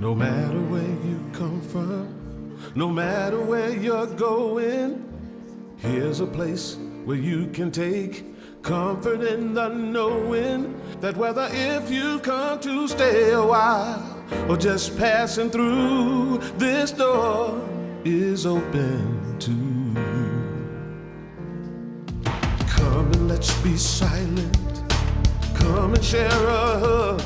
No matter where you come from, no matter where you're going, here's a place where you can take comfort in the knowing that whether if you've come to stay a while or just passing through, this door is open to you. Come and let's be silent. Come and share a hug.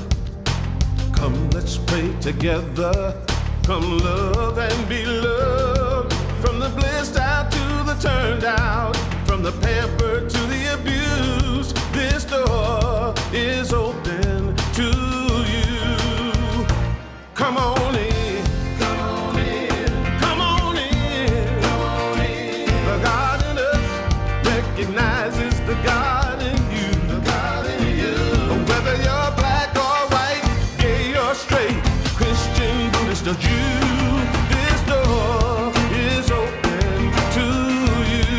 Come, let's pray together. Come, love and be loved. From the blissed out to the turned out, from the pampered to the abused, this door is open to you. Come on in. Come on in. Come on in. Come on in. The God in us recognizes the God in you. The God in you. Whether you're black or white, gay or straight, Christian, Buddhist or Jew, this door is open to you.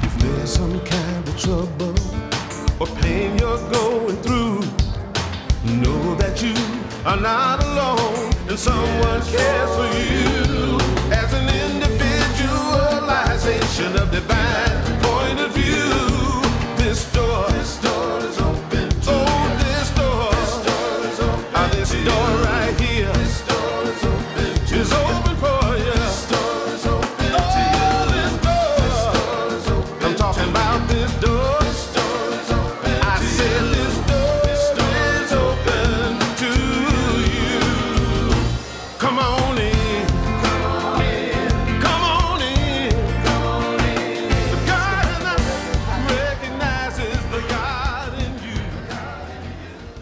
If there's some kind of trouble or pain you're going through, know that you are not alone and someone cares for you. As an individualization of divine point of view, this door is open to you. This door is open. This door right here, this door is open to you. Is open for you. This door is open to you. This door is open. I'm talking about this door. This door is open. I said this door is open to you. Come on in. Come on in. Come on in. Come on in. The God in us recognizes the God in you.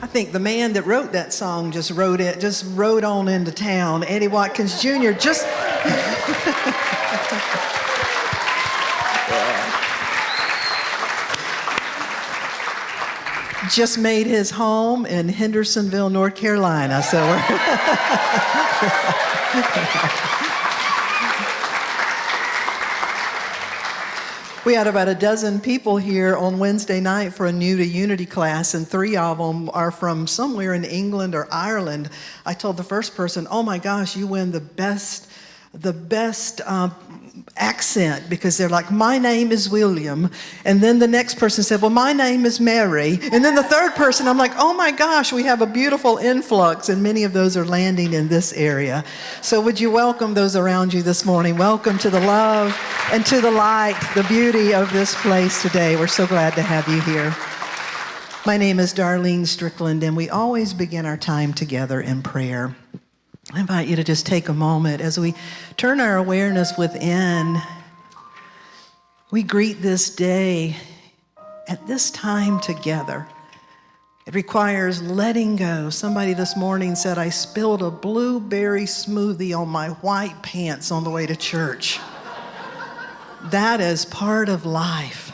I think the man that wrote that song just rode on into town. Eddie Watkins Jr. just made his home in Hendersonville, North Carolina. So we had about a dozen people here on Wednesday night for a New to Unity class, and 3 of them are from somewhere in England or Ireland. I told the first person, oh my gosh, you win the best accent, because they're like, my name is William. And then the next person said, well, my name is Mary. And then the third person, I'm like, oh my gosh, we have a beautiful influx, and many of those are landing in this area. So would you welcome those around you this morning? Welcome to the love and to the light, the beauty of this place today. We're so glad to have you here. My name is Darlene Strickland, and we always begin our time together in prayer. I invite you to just take a moment as we turn our awareness within. We greet this day at this time together. It requires letting go. Somebody this morning said, I spilled a blueberry smoothie on my white pants on the way to church. That is part of life.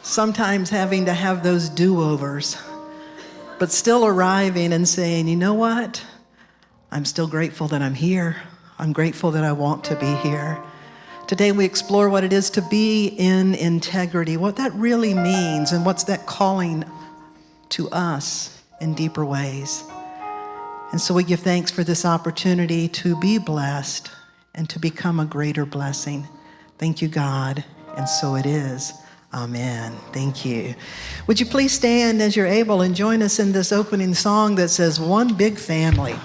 Sometimes having to have those do-overs, but still arriving and saying, you know what? I'm still grateful that I'm here. I'm grateful that I want to be here. Today we explore what it is to be in integrity, what that really means, and what's that calling to us in deeper ways. And so we give thanks for this opportunity to be blessed and to become a greater blessing. Thank you, God, and so it is. Amen. Thank you. Would you please stand as you're able and join us in this opening song that says, One Big Family.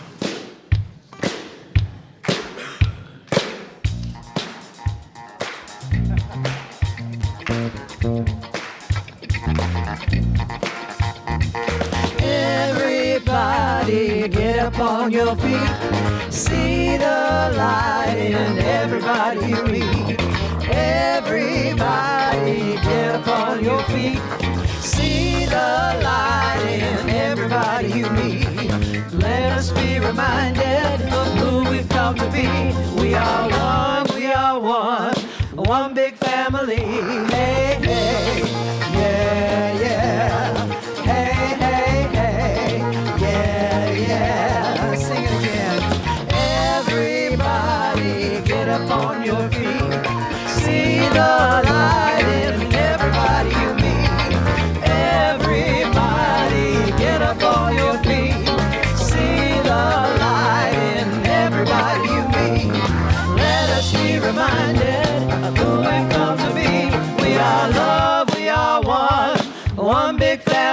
Everybody get up on your feet, see the light in everybody you meet. Everybody get up on your feet, see the light in everybody you meet. Let us be reminded of who we've come to be. We are one big family. Hey, hey, yeah, yeah. Hey, hey, hey, yeah, yeah. Sing it again. Everybody get up on your feet. See the light in everybody.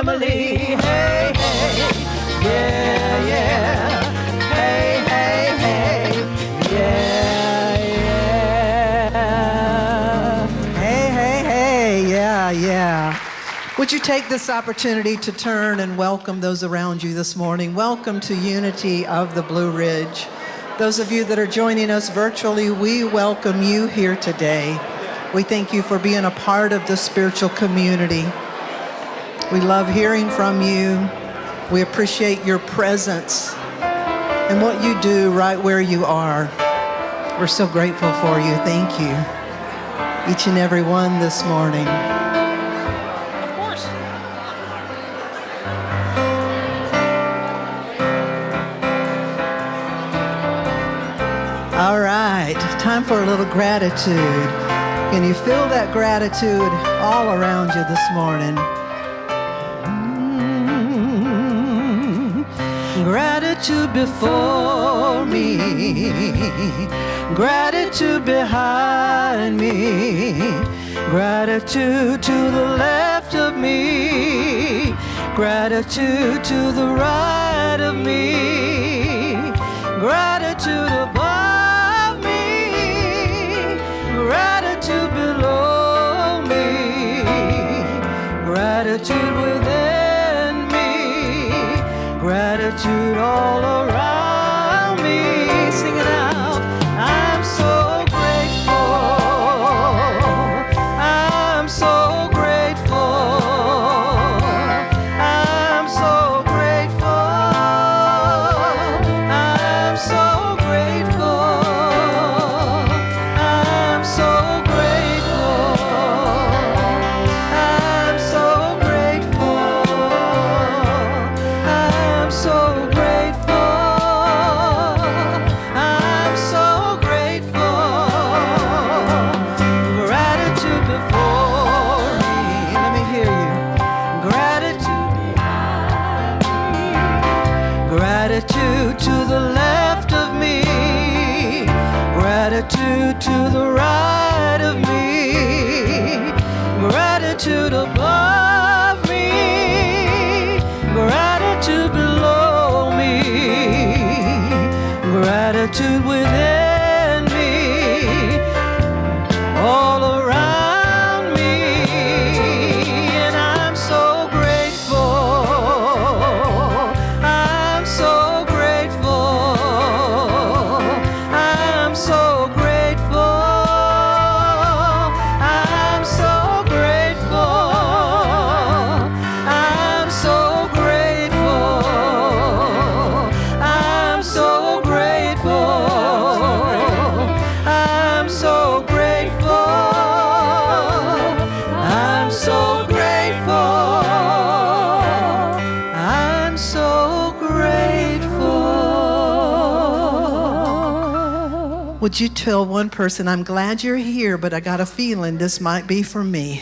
family. Hey, hey, yeah, yeah. Hey, hey, hey, yeah, yeah. Hey, hey, hey, yeah, yeah. Would you take this opportunity to turn and welcome those around you this morning? Welcome to Unity of the Blue Ridge. Those of you that are joining us virtually, we welcome you here today. We thank you for being a part of the spiritual community. We love hearing from you. We appreciate your presence and what you do right where you are. We're so grateful for you. Thank you. Each and every one this morning. All right, time for a little gratitude. Can you feel that gratitude all around you this morning? Gratitude before me, gratitude behind me, gratitude to the left of me, gratitude to the right of me, gratitude above me, gratitude below me, gratitude within me, gratitude all around me. Sing it out. I'm so grateful. I'm so grateful. I'm so grateful. I'm so grateful. I'm so grateful. I'm so grateful. I'm so grateful. I'm so grateful. Gratitude before me. Let me hear you. Gratitude behind me. Gratitude to the left of me. Gratitude to the right of me. Gratitude above me. Gratitude below me. Gratitude within me. All around me. And I'm so grateful. I'm so grateful. I'm so grateful. I'm so grateful. I'm so grateful. I'm so grateful. I'm so grateful. I'm so grateful. I'm so grateful. Would you tell one person, I'm glad you're here, but I got a feeling this might be for me.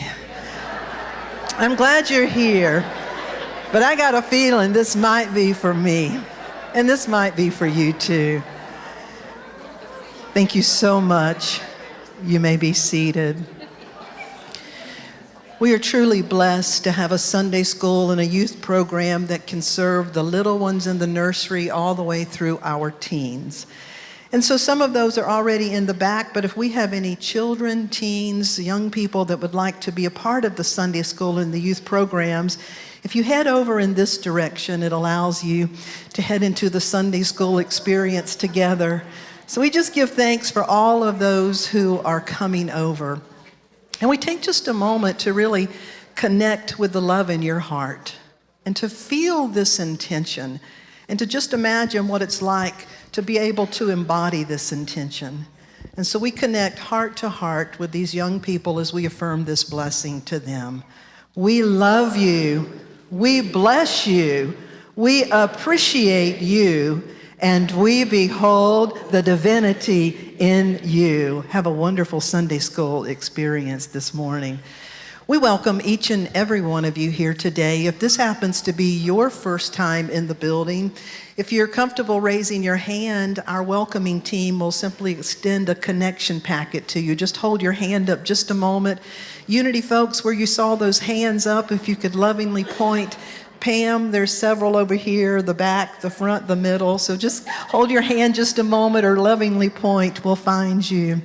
I'm glad you're here, but I got a feeling this might be for me. And this might be for you too. Thank you so much. You may be seated. We are truly blessed to have a Sunday school and a youth program that can serve the little ones in the nursery all the way through our teens. And so some of those are already in the back, but if we have any children, teens, young people that would like to be a part of the Sunday school and the youth programs, if you head over in this direction, it allows you to head into the Sunday school experience together. So we just give thanks for all of those who are coming over. And we take just a moment to really connect with the love in your heart and to feel this intention and to just imagine what it's like to be able to embody this intention. And so we connect heart to heart with these young people as we affirm this blessing to them. We love you. We bless you. We appreciate you. And we behold the divinity in you. Have a wonderful Sunday school experience this morning. We welcome each and every one of you here today. If this happens to be your first time in the building, if you're comfortable raising your hand, our welcoming team will simply extend a connection packet to you. Just hold your hand up just a moment. Unity folks, where you saw those hands up, if you could lovingly point Pam, there's several over here, the back, the front, the middle. So just hold your hand just a moment or lovingly point. We'll find you.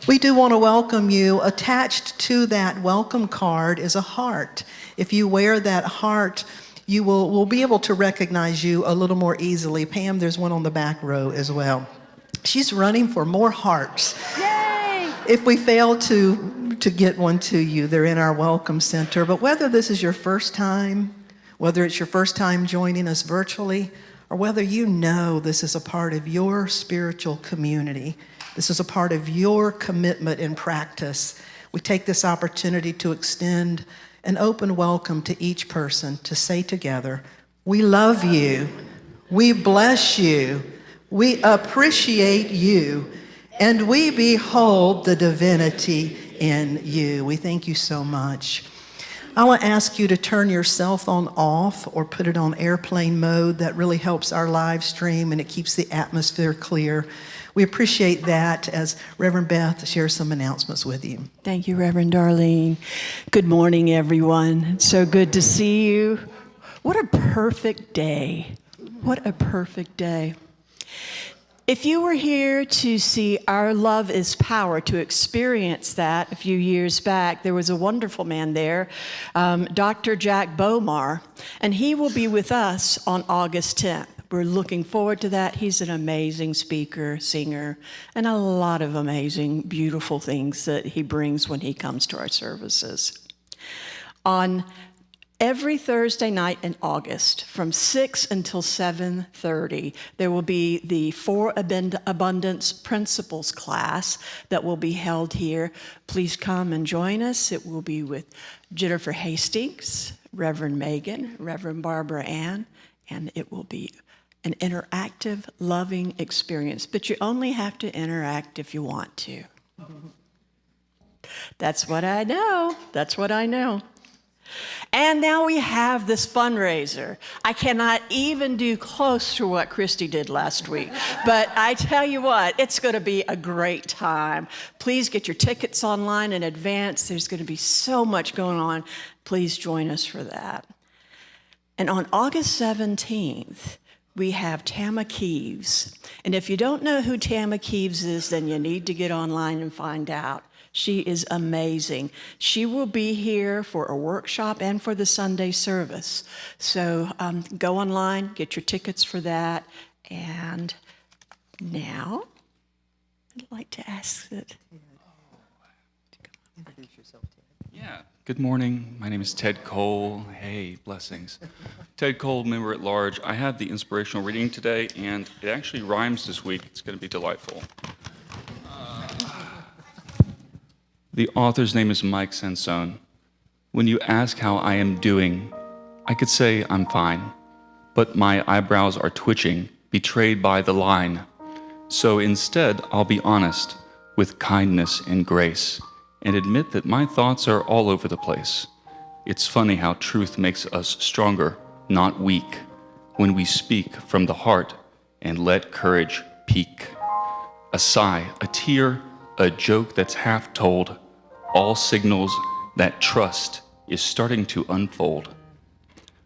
We do want to welcome you. Attached to that welcome card is a heart. If you wear that heart, we'll be able to recognize you a little more easily. Pam, there's one on the back row as well. She's running for more hearts. Yay! If we fail to get one to you, they're in our welcome center. But whether this is your first time, whether it's your first time joining us virtually, or whether you know this is a part of your spiritual community, this is a part of your commitment and practice, we take this opportunity to extend an open welcome to each person to say together, we love you, we bless you, we appreciate you, and we behold the divinity in you. We thank you so much. I want to ask you to turn your cell phone off or put it on airplane mode. That really helps our live stream and it keeps the atmosphere clear. We appreciate that as Reverend Beth shares some announcements with you. Thank you, Reverend Darlene. Good morning, everyone. It's so good to see you. What a perfect day. What a perfect day. If you were here to see Our Love is Power, to experience that a few years back, there was a wonderful man there, Dr. Jack Bomar, and he will be with us on August 10th. We're looking forward to that. He's an amazing speaker, singer, and a lot of amazing, beautiful things that he brings when he comes to our services. On every Thursday night in August, from 6 until 7:30, there will be the For Abundance Principles class that will be held here. Please come and join us. It will be with Jennifer Hastings, Reverend Megan, Reverend Barbara Ann, and it will be an interactive, loving experience. But you only have to interact if you want to. That's what I know. That's what I know. And now we have this fundraiser. I cannot even do close to what Christy did last week. But I tell you what, it's going to be a great time. Please get your tickets online in advance. There's going to be so much going on. Please join us for that. And on August 17th, we have Tama Keeves. And if you don't know who Tama Keeves is, then you need to get online and find out. She is amazing. She will be here for a workshop and for the Sunday service. So go online, get your tickets for that. And now, I'd like to ask that. Introduce yourself, Ted. Yeah. Good morning. My name is Ted Cole. Hey, blessings. Ted Cole, member at large. I have the inspirational reading today, and it actually rhymes this week. It's going to be delightful. The author's name is Mike Sansone. When you ask how I am doing, I could say I'm fine, but my eyebrows are twitching, betrayed by the line. So instead, I'll be honest, with kindness and grace, and admit that my thoughts are all over the place. It's funny how truth makes us stronger, not weak, when we speak from the heart and let courage peak. A sigh, a tear, a joke that's half told, all signals that trust is starting to unfold.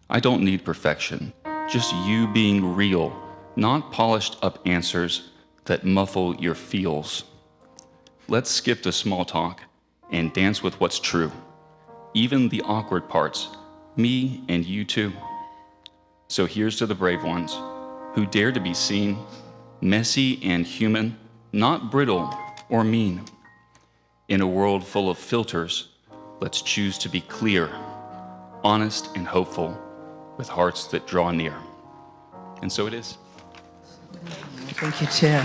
I don't need perfection, just you being real, not polished up answers that muffle your feels. Let's skip the small talk and dance with what's true. Even the awkward parts, me and you too. So here's to the brave ones who dare to be seen, messy and human, not brittle or mean. In a world full of filters, let's choose to be clear, honest and hopeful, with hearts that draw near. And so it is. Thank you, Ted.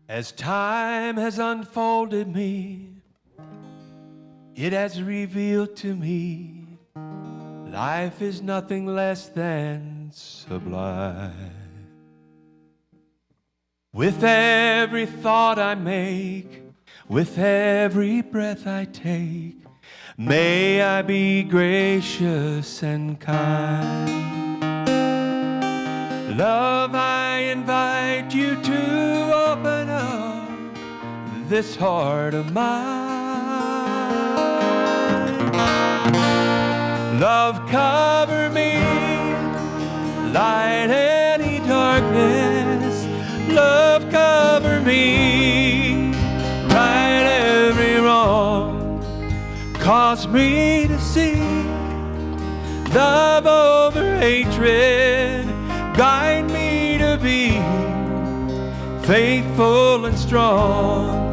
As time has unfolded me, it has revealed to me life is nothing less than sublime. With every thought I make, with every breath I take, may I be gracious and kind. Love, I invite you to open up this heart of mine. Love cover me, light any darkness. Love cover me, right every wrong. Cause me to see love over hatred. Guide me to be faithful and strong.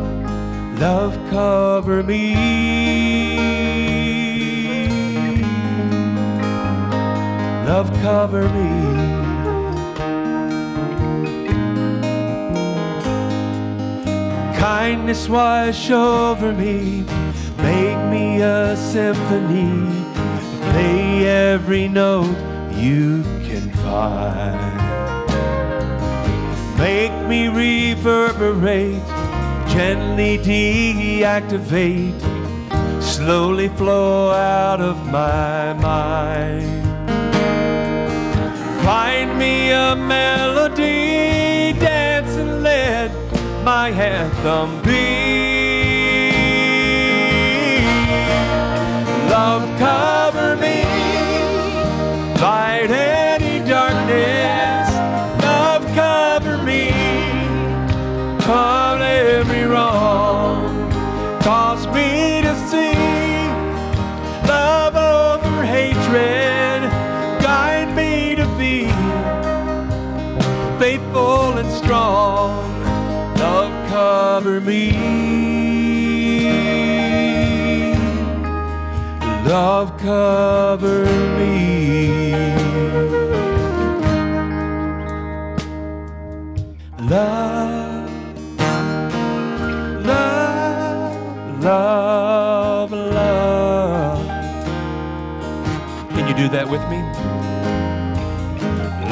Love cover me. Love cover me. Kindness wash over me. Make me a symphony. Play every note you can find. Make me reverberate, gently deactivate, slowly flow out of my mind. Find me a melody, dance and let my anthem be. Love cover me, light any darkness. Love cover me from every wrong. Cause me to see love over hatred. Guide me to be faithful and strong. Love cover me. Love cover me. Love, love, love, love. Can you do that with me?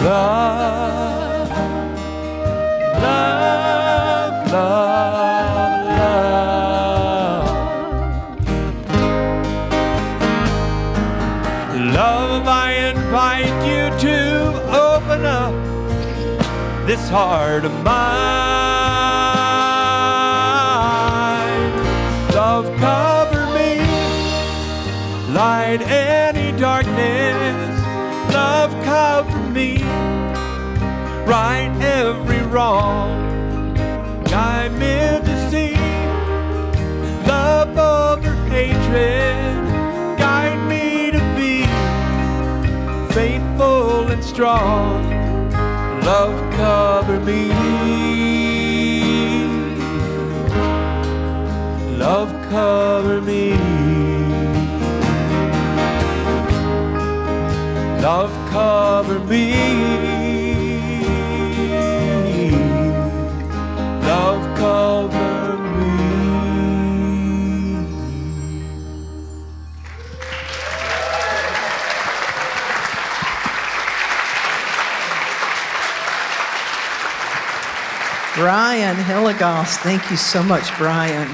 Love, love, love, love. Love, I invite you to open up this heart of mine. Love cover me, light any darkness. Love cover me, right every wrong. Guide me to see love over hatred. Guide me to be faithful and strong. Love cover me. Love cover me. Love cover me. Love cover me. Brian Hilligoss, thank you so much, Brian.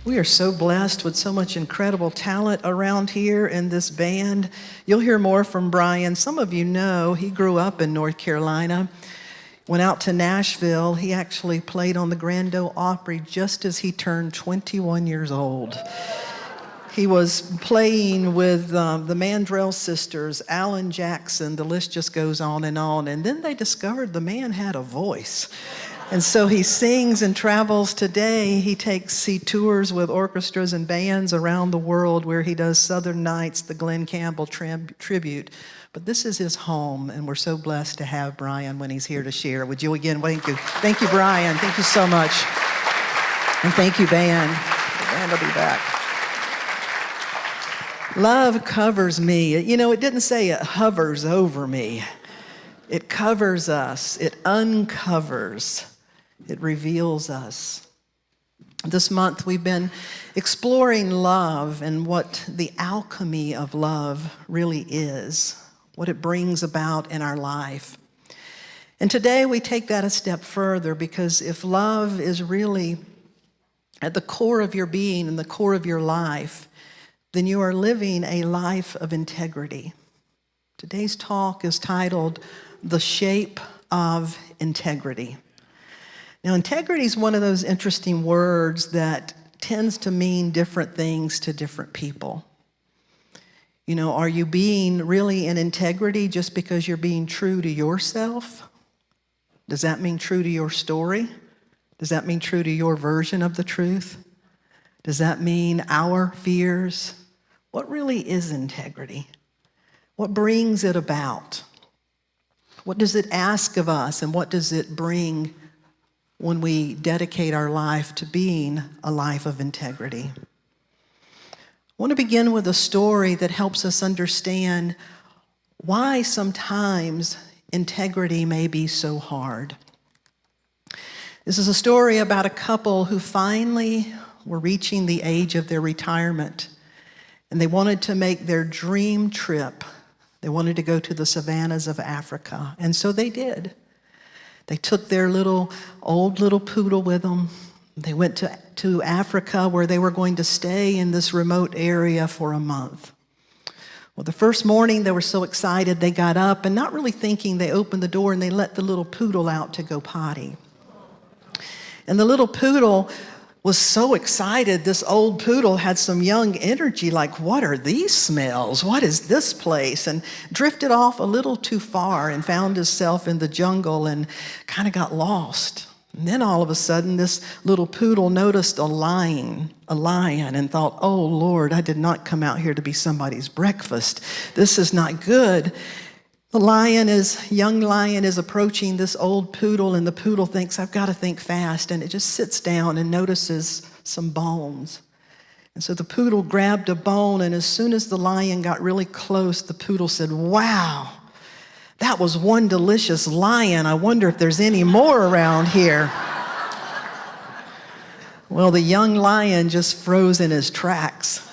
We are so blessed with so much incredible talent around here in this band. You'll hear more from Brian. Some of you know he grew up in North Carolina, went out to Nashville. He actually played on the Grand Ole Opry just as he turned 21 years old. He was playing with the Mandrell sisters, Alan Jackson, the list just goes on. And then they discovered the man had a voice. And so he sings and travels today. He tours with orchestras and bands around the world where he does Southern Nights, the Glenn Campbell tribute. But this is his home, and we're so blessed to have Brian when he's here to share. Would you again, thank you. Thank you, Brian. Thank you so much. And thank you, band. The band will be back. Love covers me. You know, it didn't say it hovers over me. It covers us. It uncovers. It reveals us. This month we've been exploring love and what the alchemy of love really is, what it brings about in our life. And today we take that a step further, because if love is really at the core of your being and the core of your life, then you are living a life of integrity. Today's talk is titled, The Shape of Integrity. Now, integrity is one of those interesting words that tends to mean different things to different people. You know, are you being really in integrity just because you're being true to yourself? Does that mean true to your story? Does that mean true to your version of the truth? Does that mean our fears? What really is integrity? What brings it about? What does it ask of us, and what does it bring when we dedicate our life to being a life of integrity? I want to begin with a story that helps us understand why sometimes integrity may be so hard. This is a story about a couple who finally were reaching the age of their retirement, and they wanted to make their dream trip. They wanted to go to the savannas of Africa, and so they did. They took their old little poodle with them. They went to Africa, where they were going to stay in this remote area for a month. Well, the first morning they were so excited, they got up, and not really thinking, they opened the door and they let the little poodle out to go potty. And the little poodle was so excited. This old poodle had some young energy, like, what are these smells? What is this place? And drifted off a little too far and found himself in the jungle and kind of got lost. And then all of a sudden, this little poodle noticed a lion, and thought, oh Lord, I did not come out here to be somebody's breakfast. This is not good. The young lion is approaching this old poodle, and the poodle thinks, I've got to think fast, and it just sits down and notices some bones. And so the poodle grabbed a bone, and as soon as the lion got really close, the poodle said, wow, that was one delicious lion. I wonder if there's any more around here. Well, the young lion just froze in his tracks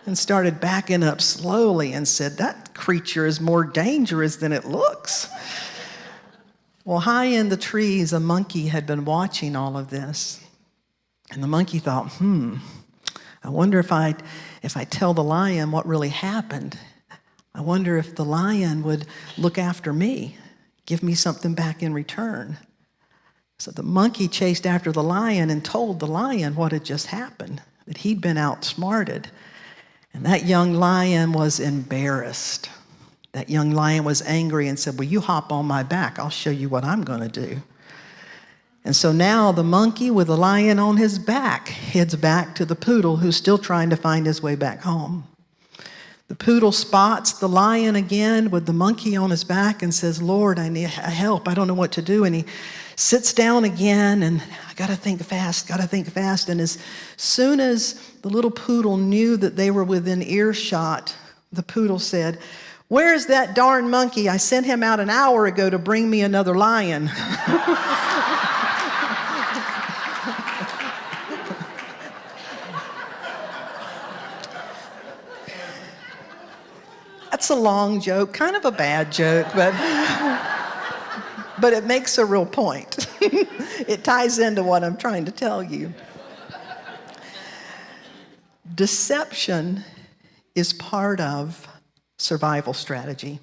and started backing up slowly and said, that creature is more dangerous than it looks. Well, high in the trees, a monkey had been watching all of this. And the monkey thought, I wonder if I tell the lion what really happened, I wonder if the lion would look after me, give me something back in return. So the monkey chased after the lion and told the lion what had just happened, that he'd been outsmarted. And that young lion was embarrassed. That young lion was angry and said, well, you hop on my back. I'll show you what I'm going to do. And so now the monkey with the lion on his back heads back to the poodle, who's still trying to find his way back home. The poodle spots the lion again with the monkey on his back and says, Lord, I need help. I don't know what to do. And he sits down again, and I got to think fast. And as soon as the little poodle knew that they were within earshot, the poodle said, where's that darn monkey? I sent him out an hour ago to bring me another lion. That's a long joke, kind of a bad joke, but it makes a real point. It ties into what I'm trying to tell you. Deception is part of survival strategy.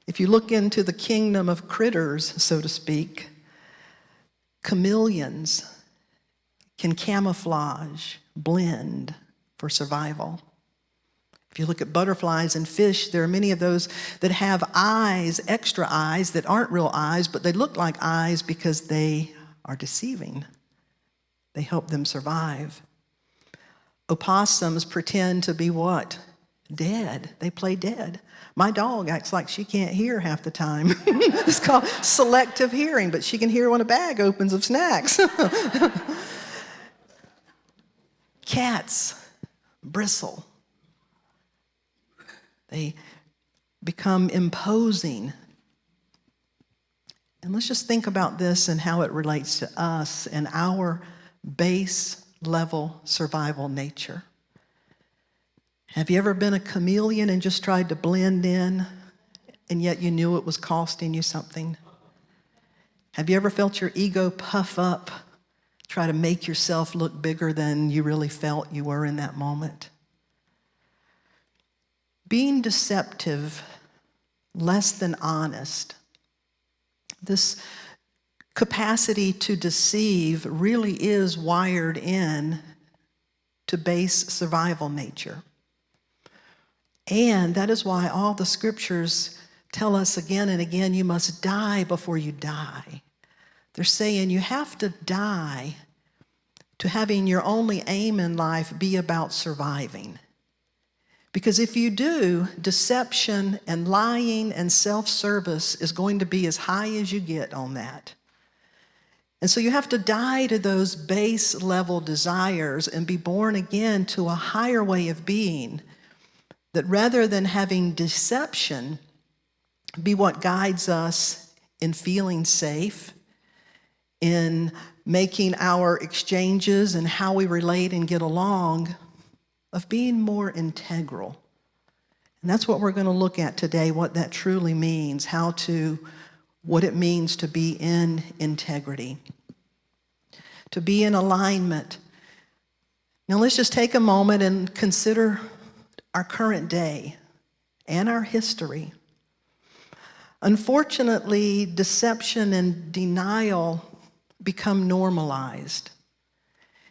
If you look into the kingdom of critters, so to speak, chameleons can camouflage, blend for survival. If you look at butterflies and fish, there are many of those that have eyes, extra eyes, that aren't real eyes, but they look like eyes because they are deceiving. They help them survive. Opossums pretend to be what? Dead. They play dead. My dog acts like she can't hear half the time. It's called selective hearing, but she can hear when a bag opens of snacks. Cats bristle. They become imposing. And let's just think about this and how it relates to us and our base level survival nature. Have you ever been a chameleon and just tried to blend in, and yet you knew it was costing you something? Have you ever felt your ego puff up, try to make yourself look bigger than you really felt you were in that moment? Being deceptive, less than honest, this capacity to deceive really is wired in to base survival nature. And that is why all the scriptures tell us again and again, you must die before you die. They're saying you have to die to having your only aim in life be about surviving. Because if you do, deception and lying and self-service is going to be as high as you get on that. And so you have to die to those base level desires and be born again to a higher way of being, that rather than having deception be what guides us in feeling safe, in making our exchanges and how we relate and get along, of being more integral. And that's what we're going to look at today, what that truly means, what it means to be in integrity, to be in alignment. Now let's just take a moment and consider our current day and our history. Unfortunately, deception and denial become normalized.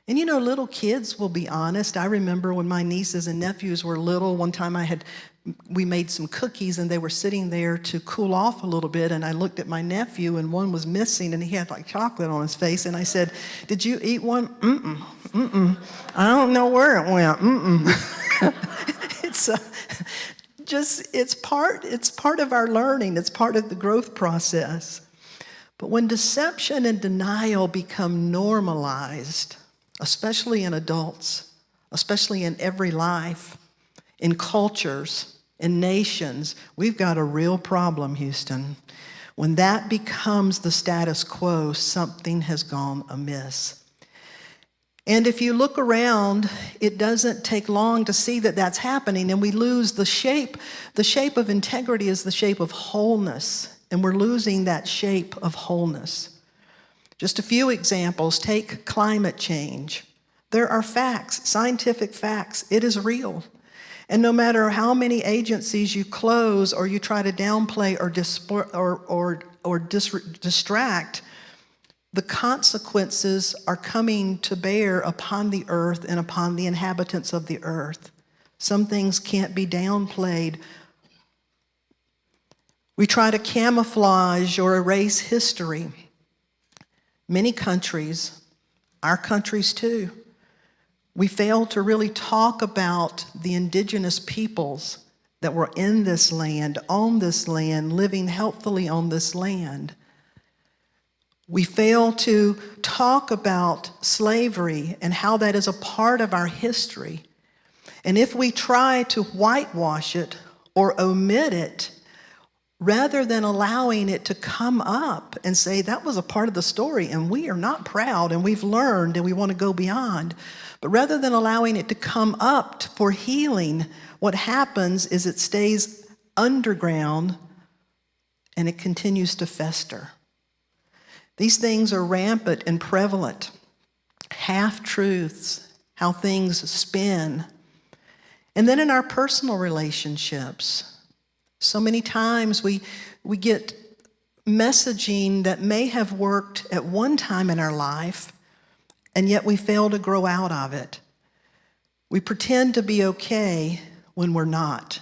And you know, little kids will be honest. I remember when my nieces and nephews were little, one time we made some cookies and they were sitting there to cool off a little bit, and I looked at my nephew and one was missing and he had like chocolate on his face, and I said, "Did you eat one?" I don't know where it went. It's part of our learning. It's part of the growth process. But when deception and denial become normalized, especially in adults, especially in every life, in cultures, in nations, we've got a real problem, Houston. When that becomes the status quo, something has gone amiss. And if you look around, it doesn't take long to see that that's happening, and we lose the shape. The shape of integrity is the shape of wholeness, and we're losing that shape of wholeness. Just a few examples. Take climate change. There are facts, scientific facts. It is real. And no matter how many agencies you close or you try to downplay or distract, the consequences are coming to bear upon the earth and upon the inhabitants of the earth. Some things can't be downplayed. We try to camouflage or erase history. Many countries, our countries too, we fail to really talk about the indigenous peoples that were in this land, on this land, living healthfully on this land. We fail to talk about slavery and how that is a part of our history. And if we try to whitewash it or omit it, rather than allowing it to come up and say that was a part of the story and we are not proud and we've learned and we want to go beyond, but rather than allowing it to come up for healing, what happens is it stays underground and it continues to fester. These things are rampant and prevalent. Half-truths, how things spin. And then in our personal relationships, so many times we get messaging that may have worked at one time in our life, and yet we fail to grow out of it. We pretend to be okay when we're not.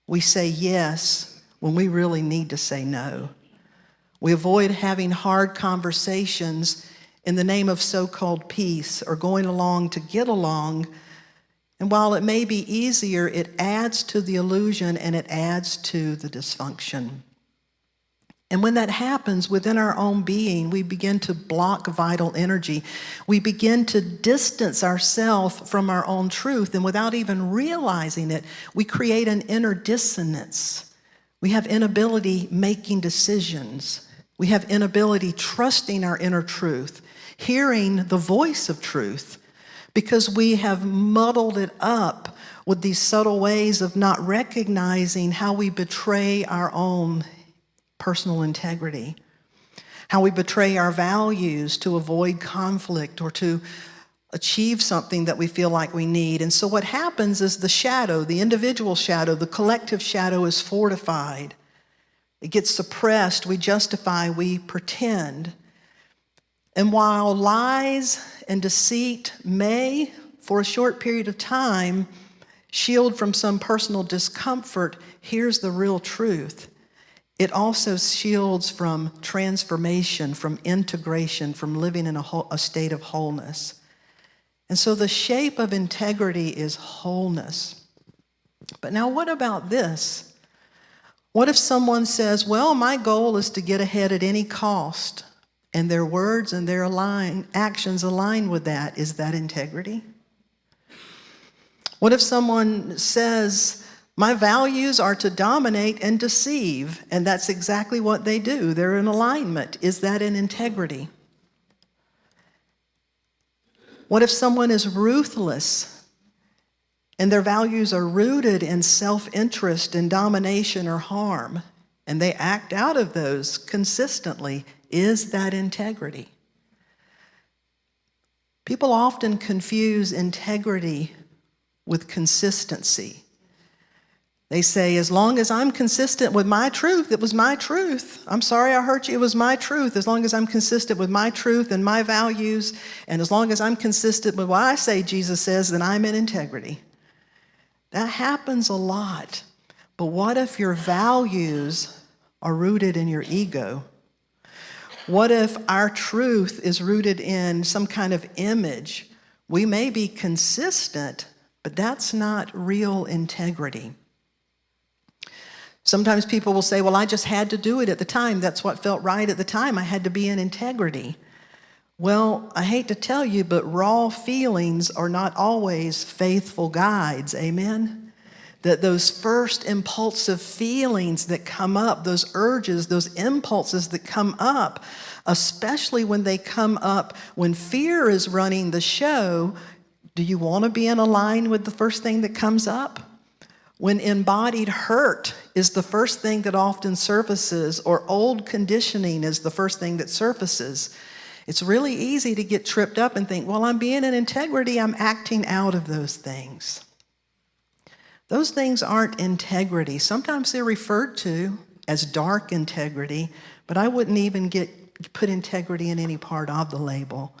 We say yes when we really need to say no. We avoid having hard conversations in the name of so-called peace or going along to get along. And while it may be easier, it adds to the illusion and it adds to the dysfunction. And when that happens within our own being, we begin to block vital energy. We begin to distance ourselves from our own truth, and without even realizing it, we create an inner dissonance. We have inability making decisions. We have inability trusting our inner truth, hearing the voice of truth, because we have muddled it up with these subtle ways of not recognizing how we betray our own personal integrity, how we betray our values to avoid conflict or to achieve something that we feel like we need. And so what happens is the shadow, the individual shadow, the collective shadow is fortified. It gets suppressed, we justify, we pretend. And while lies and deceit may, for a short period of time, shield from some personal discomfort, here's the real truth. It also shields from transformation, from integration, from living in a state of wholeness. And so the shape of integrity is wholeness. But now what about this? What if someone says, well, my goal is to get ahead at any cost, and their words and their actions align with that? Is that integrity? What if someone says, my values are to dominate and deceive, and that's exactly what they do. They're in alignment. Is that an integrity? What if someone is ruthless and their values are rooted in self-interest and domination or harm, and they act out of those consistently? Is that integrity? People often confuse integrity with consistency. They say, as long as I'm consistent with my truth, it was my truth. I'm sorry I hurt you, it was my truth. As long as I'm consistent with my truth and my values, and as long as I'm consistent with what I say Jesus says, then I'm in integrity. That happens a lot. But what if your values are rooted in your ego? What if our truth is rooted in some kind of image? We may be consistent, but that's not real integrity. Sometimes people will say, well, I just had to do it at the time. That's what felt right at the time. I had to be in integrity. Well, I hate to tell you, but raw feelings are not always faithful guides. Amen? That those first impulsive feelings that come up, those urges, those impulses that come up, especially when they come up when fear is running the show, do you want to be in a line with the first thing that comes up? When embodied hurt is the first thing that often surfaces, or old conditioning is the first thing that surfaces, it's really easy to get tripped up and think, well, I'm being in integrity, I'm acting out of those things. Those things aren't integrity. Sometimes they're referred to as dark integrity, but I wouldn't even put integrity in any part of the label.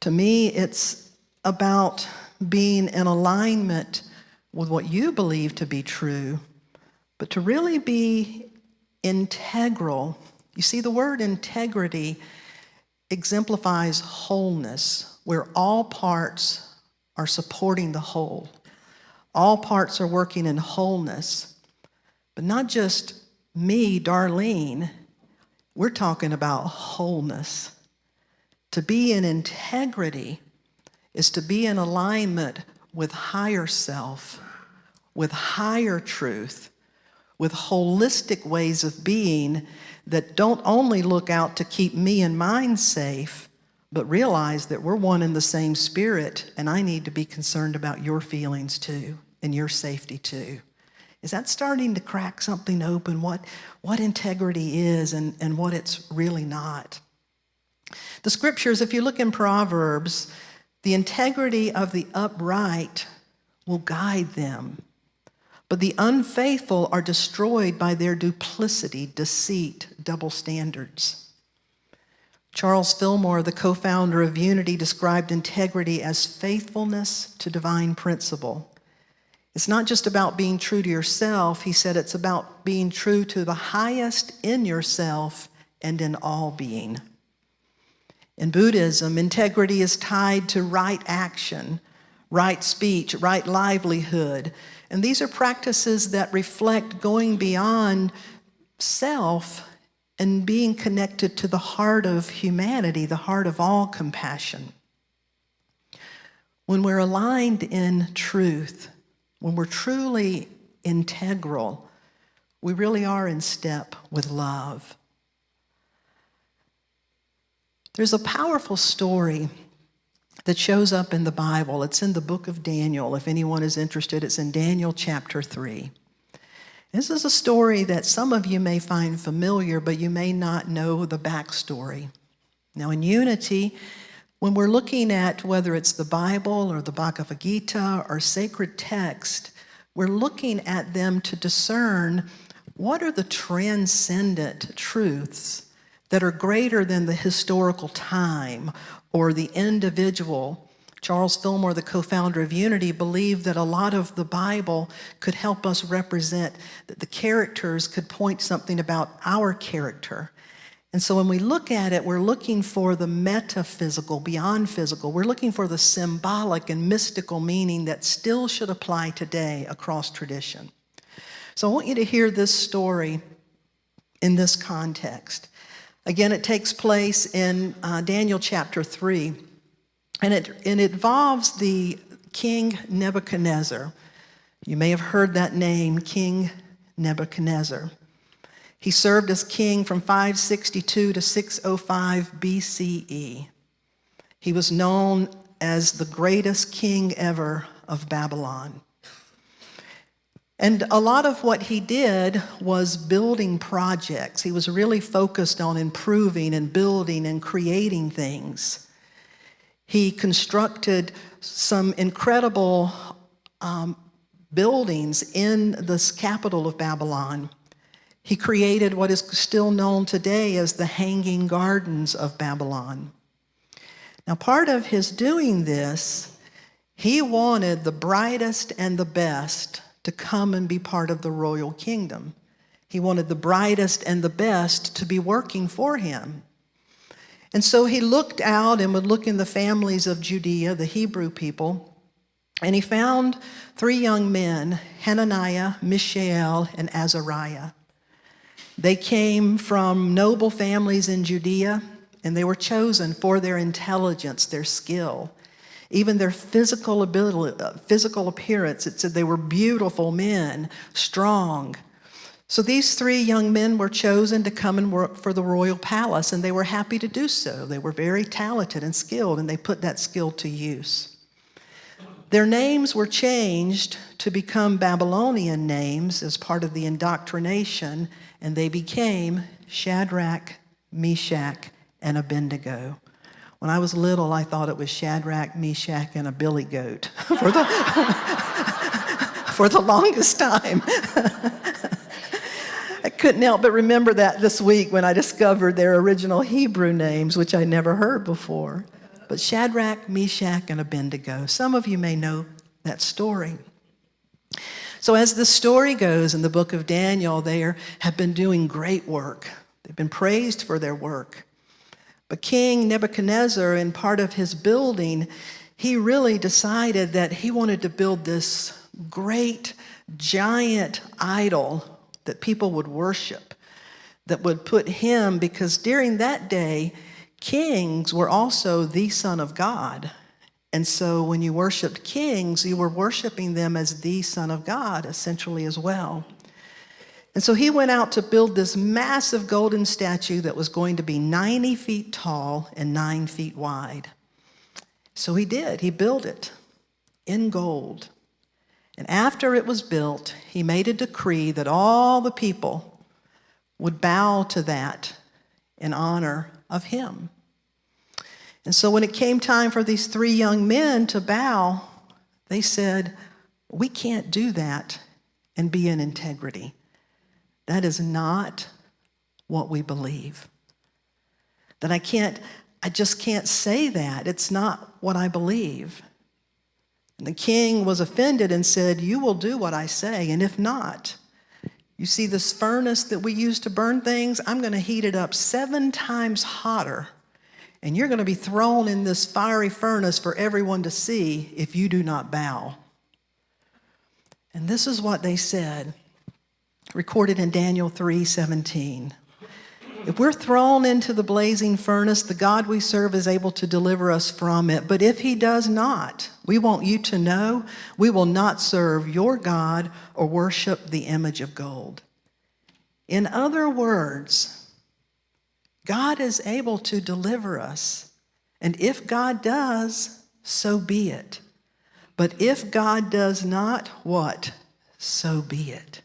To me, it's about being in alignment with what you believe to be true, but to really be integral. You see, the word integrity exemplifies wholeness, where all parts are supporting the whole. All parts are working in wholeness, but not just me, Darlene. We're talking about wholeness. To be in integrity is to be in alignment with higher self, with higher truth, with holistic ways of being that don't only look out to keep me and mine safe, but realize that we're one in the same spirit, and I need to be concerned about your feelings too, and your safety too. Is that starting to crack something open, what integrity is and what it's really not? The scriptures, if you look in Proverbs, the integrity of the upright will guide them, but the unfaithful are destroyed by their duplicity, deceit, double standards. Charles Fillmore, the co-founder of Unity, described integrity as faithfulness to divine principle. It's not just about being true to yourself. He said it's about being true to the highest in yourself and in all being. In Buddhism, integrity is tied to right action, right speech, right livelihood. And these are practices that reflect going beyond self and being connected to the heart of humanity, the heart of all compassion. When we're aligned in truth, when we're truly integral, we really are in step with love. There's a powerful story that shows up in the Bible. It's in the book of Daniel. If anyone is interested, it's in Daniel chapter 3. This is a story that some of you may find familiar, but you may not know the backstory. Now, in Unity, when we're looking at whether it's the Bible or the Bhagavad Gita or sacred text, we're looking at them to discern what are the transcendent truths that are greater than the historical time or the individual. Charles Fillmore, the co-founder of Unity, believed that a lot of the Bible could help us represent, that the characters could point something about our character. And so when we look at it, we're looking for the metaphysical, beyond physical. We're looking for the symbolic and mystical meaning that still should apply today across tradition. So I want you to hear this story in this context. Again, it takes place in Daniel chapter 3, and it involves the King Nebuchadnezzar. You may have heard that name, King Nebuchadnezzar. He served as king from 562 to 605 BCE. He was known as the greatest king ever of Babylon. And a lot of what he did was building projects. He was really focused on improving and building and creating things. He constructed some incredible buildings in this capital of Babylon. He created what is still known today as the Hanging Gardens of Babylon. Now, part of his doing this, he wanted the brightest and the best to come and be part of the royal kingdom. He wanted the brightest and the best to be working for him. And so he looked out and would look in the families of Judea, the Hebrew people, and he found 3 young men, Hananiah, Mishael, and Azariah. They came from noble families in Judea, and they were chosen for their intelligence, their skill, even their physical ability, physical appearance. It said they were beautiful men, strong. So these 3 young men were chosen to come and work for the royal palace, and they were happy to do so. They were very talented and skilled, and they put that skill to use. Their names were changed to become Babylonian names as part of the indoctrination, and they became Shadrach, Meshach, and Abednego. When I was little, I thought it was Shadrach, Meshach, and a billy goat for the longest time. I couldn't help but remember that this week when I discovered their original Hebrew names, which I never heard before. But Shadrach, Meshach, and Abednego. Some of you may know that story. So as the story goes in the book of Daniel, they have been doing great work. They've been praised for their work. But King Nebuchadnezzar, in part of his building, he really decided that he wanted to build this great, giant idol that people would worship, that would put him, because during that day, kings were also the Son of God. And so when you worshiped kings, you were worshiping them as the Son of God, essentially, as well. And so he went out to build this massive golden statue that was going to be 90 feet tall and 9 feet wide. So he did. He built it in gold. And after it was built, he made a decree that all the people would bow to that in honor of him. And so when it came time for these 3 young men to bow, they said, "We can't do that and be in integrity. That is not what we believe. That I just can't say that. It's not what I believe." And the king was offended and said, "You will do what I say, and if not, you see this furnace that we use to burn things? I'm going to heat it up 7 times hotter, and you're going to be thrown in this fiery furnace for everyone to see if you do not bow." And this is what they said, recorded in Daniel 3:17. "If we're thrown into the blazing furnace, the God we serve is able to deliver us from it. But if he does not, we want you to know we will not serve your God or worship the image of gold." In other words, God is able to deliver us. And if God does, so be it. But if God does not, what? So be it.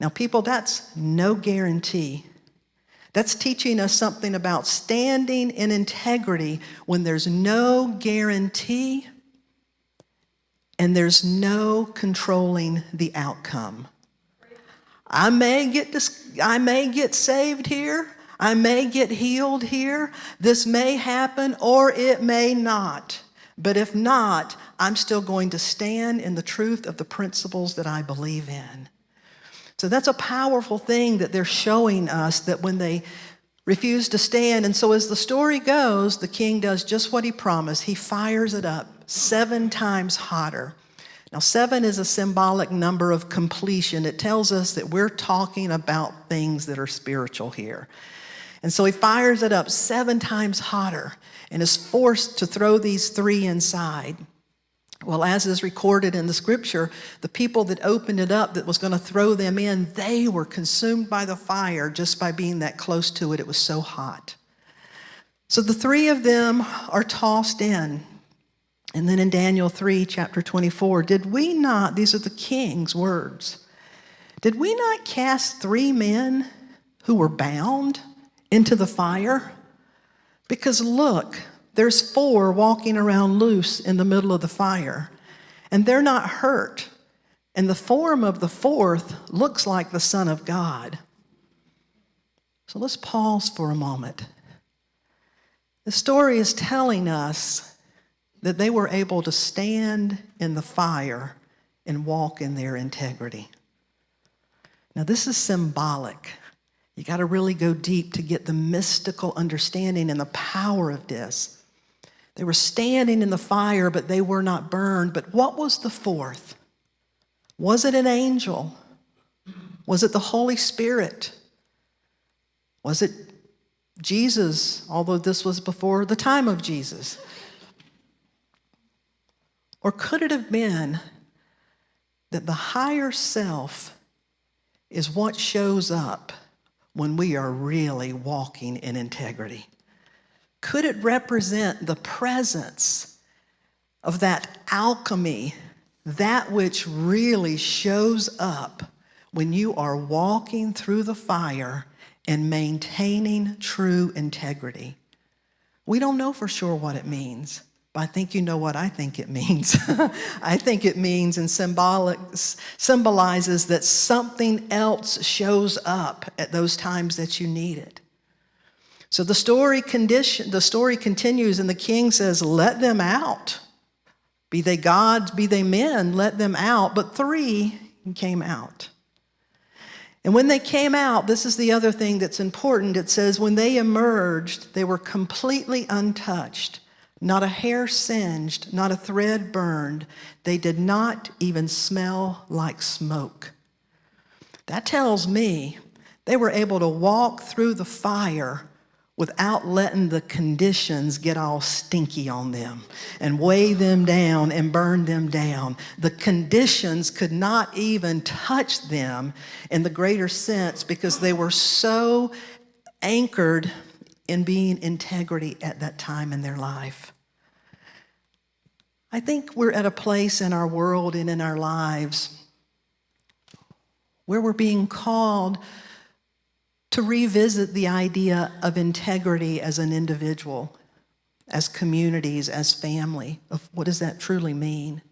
Now, people, that's no guarantee. That's teaching us something about standing in integrity when there's no guarantee and there's no controlling the outcome. I may get saved here. I may get healed here. This may happen or it may not. But if not, I'm still going to stand in the truth of the principles that I believe in. So that's a powerful thing that they're showing us, that when they refuse to stand. And so as the story goes, the king does just what he promised. He fires it up 7 times hotter. Now, 7 is a symbolic number of completion. It tells us that we're talking about things that are spiritual here. And so he fires it up 7 times hotter and is forced to throw these 3 inside. Well, as is recorded in the scripture, the people that opened it up that was going to throw them in, they were consumed by the fire just by being that close to it. It was so hot. So the 3 of them are tossed in. And then in Daniel 3, chapter 24, did we not, these are the king's words, did we not cast 3 men who were bound into the fire? Because look, there's 4 walking around loose in the middle of the fire, and they're not hurt. And the form of the 4th looks like the Son of God. So let's pause for a moment. The story is telling us that they were able to stand in the fire and walk in their integrity. Now, this is symbolic. You got to really go deep to get the mystical understanding and the power of this. They were standing in the fire, but they were not burned. But what was the 4th? Was it an angel? Was it the Holy Spirit? Was it Jesus, although this was before the time of Jesus? Or could it have been that the higher self is what shows up when we are really walking in integrity? Could it represent the presence of that alchemy, that which really shows up when you are walking through the fire and maintaining true integrity? We don't know for sure what it means, but I think you know what I think it means. I think it means and symbolizes that something else shows up at those times that you need it. So the story continues, and the king says, let them out. Be they gods, be they men, let them out. But 3 came out. And when they came out, this is the other thing that's important. It says, when they emerged, they were completely untouched. Not a hair singed, not a thread burned. They did not even smell like smoke. That tells me they were able to walk through the fire without letting the conditions get all stinky on them and weigh them down and burn them down. The conditions could not even touch them in the greater sense because they were so anchored in being integrity at that time in their life. I think we're at a place in our world and in our lives where we're being called to revisit the idea of integrity as an individual, as communities, as family. Of what does that truly mean?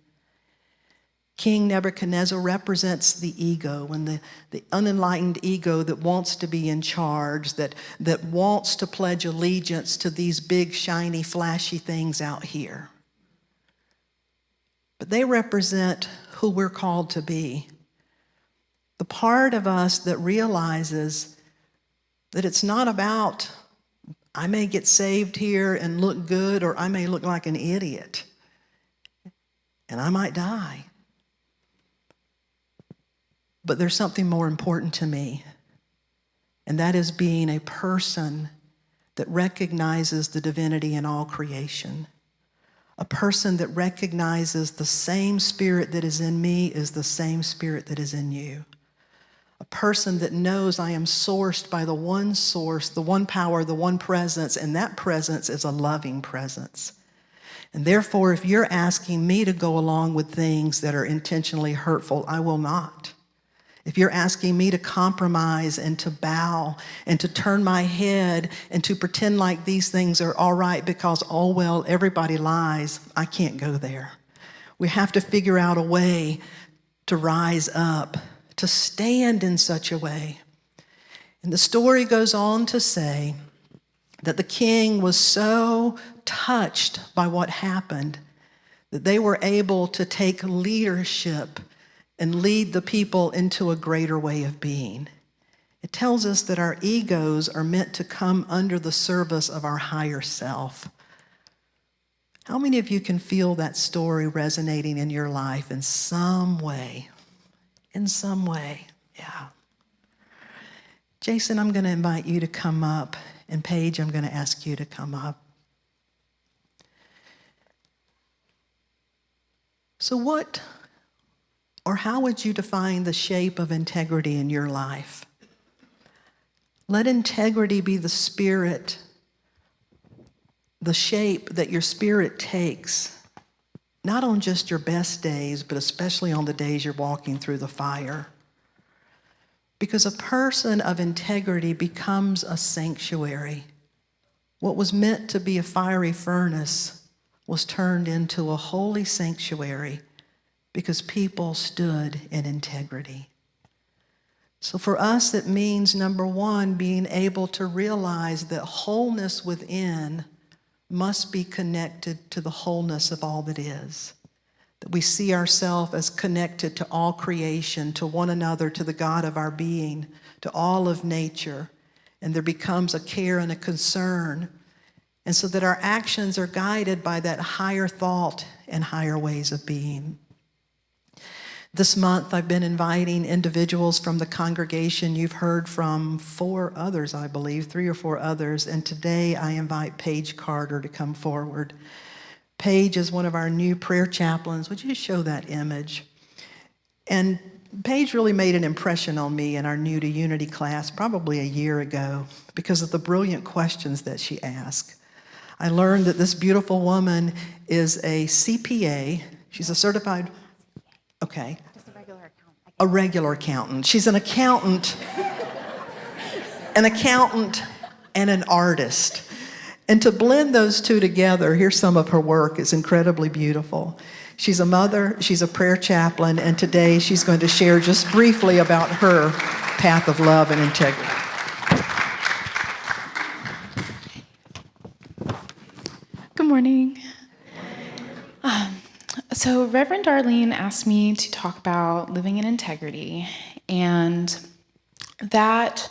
King Nebuchadnezzar represents the ego and the unenlightened ego that wants to be in charge, that wants to pledge allegiance to these big, shiny, flashy things out here. But they represent who we're called to be. The part of us that realizes that it's not about, I may get saved here and look good, or I may look like an idiot, and I might die. But there's something more important to me, and that is being a person that recognizes the divinity in all creation. A person that recognizes the same spirit that is in me is the same spirit that is in you. A person that knows I am sourced by the one source, the one power, the one presence, and that presence is a loving presence. And therefore, if you're asking me to go along with things that are intentionally hurtful, I will not. If you're asking me to compromise and to bow and to turn my head and to pretend like these things are all right because, oh, well, everybody lies, I can't go there. We have to figure out a way to rise up, to stand in such a way. And the story goes on to say that the king was so touched by what happened that they were able to take leadership and lead the people into a greater way of being. It tells us that our egos are meant to come under the service of our higher self. How many of you can feel that story resonating in your life in some way? In some way, yeah. Jason, I'm going to invite you to come up, and Paige, I'm going to ask you to come up. So what, or how would you define the shape of integrity in your life? Let integrity be the spirit, the shape that your spirit takes, not on just your best days, but especially on the days you're walking through the fire. Because a person of integrity becomes a sanctuary. What was meant to be a fiery furnace was turned into a holy sanctuary because people stood in integrity. So for us, it means, number one, being able to realize that wholeness within must be connected to the wholeness of all that is. That we see ourselves as connected to all creation, to one another, to the God of our being, to all of nature. And there becomes a care and a concern. And so that our actions are guided by that higher thought and higher ways of being. This month, I've been inviting individuals from the congregation. You've heard from 4 others, I believe, 3 or 4 others. And today, I invite Paige Carter to come forward. Paige is one of our new prayer chaplains. Would you show that image? And Paige really made an impression on me in our New to Unity class probably a year ago because of the brilliant questions that she asked. I learned that this beautiful woman is a CPA. She's a certified... Okay. Just a regular accountant. A regular accountant. She's an accountant and an artist. And to blend those two together, here's some of her work. It's incredibly beautiful. She's a mother, she's a prayer chaplain, and today she's going to share just briefly about her path of love and integrity. Good morning. So Reverend Darlene asked me to talk about living in integrity, and that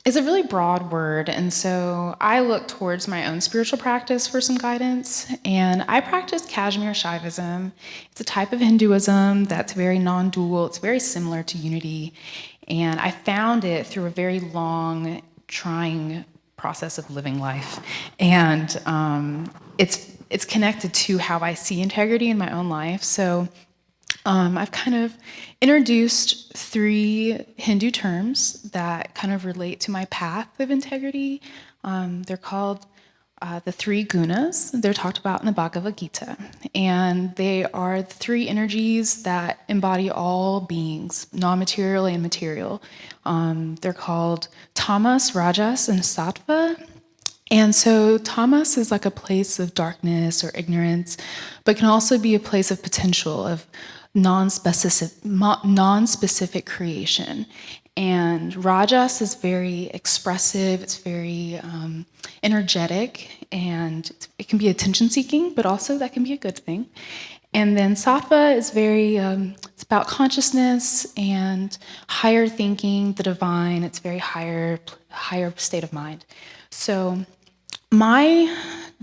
is a really broad word, and so I look towards my own spiritual practice for some guidance, and I practice Kashmir Shaivism. It's a type of Hinduism that's very non-dual. It's very similar to unity, and I found it through a very long, trying process of living life, and it's connected to how I see integrity in my own life. So I've kind of introduced 3 Hindu terms that kind of relate to my path of integrity. They're called the 3 gunas. They're talked about in the Bhagavad Gita. And they are the 3 energies that embody all beings, non-material and material. They're called tamas, rajas, and sattva. And so tamas is like a place of darkness or ignorance, but can also be a place of potential, of non-specific creation. And rajas is very expressive, it's very energetic, and it can be attention-seeking, but also that can be a good thing. And then sattva is very, it's about consciousness and higher thinking, the divine. It's very higher state of mind. So my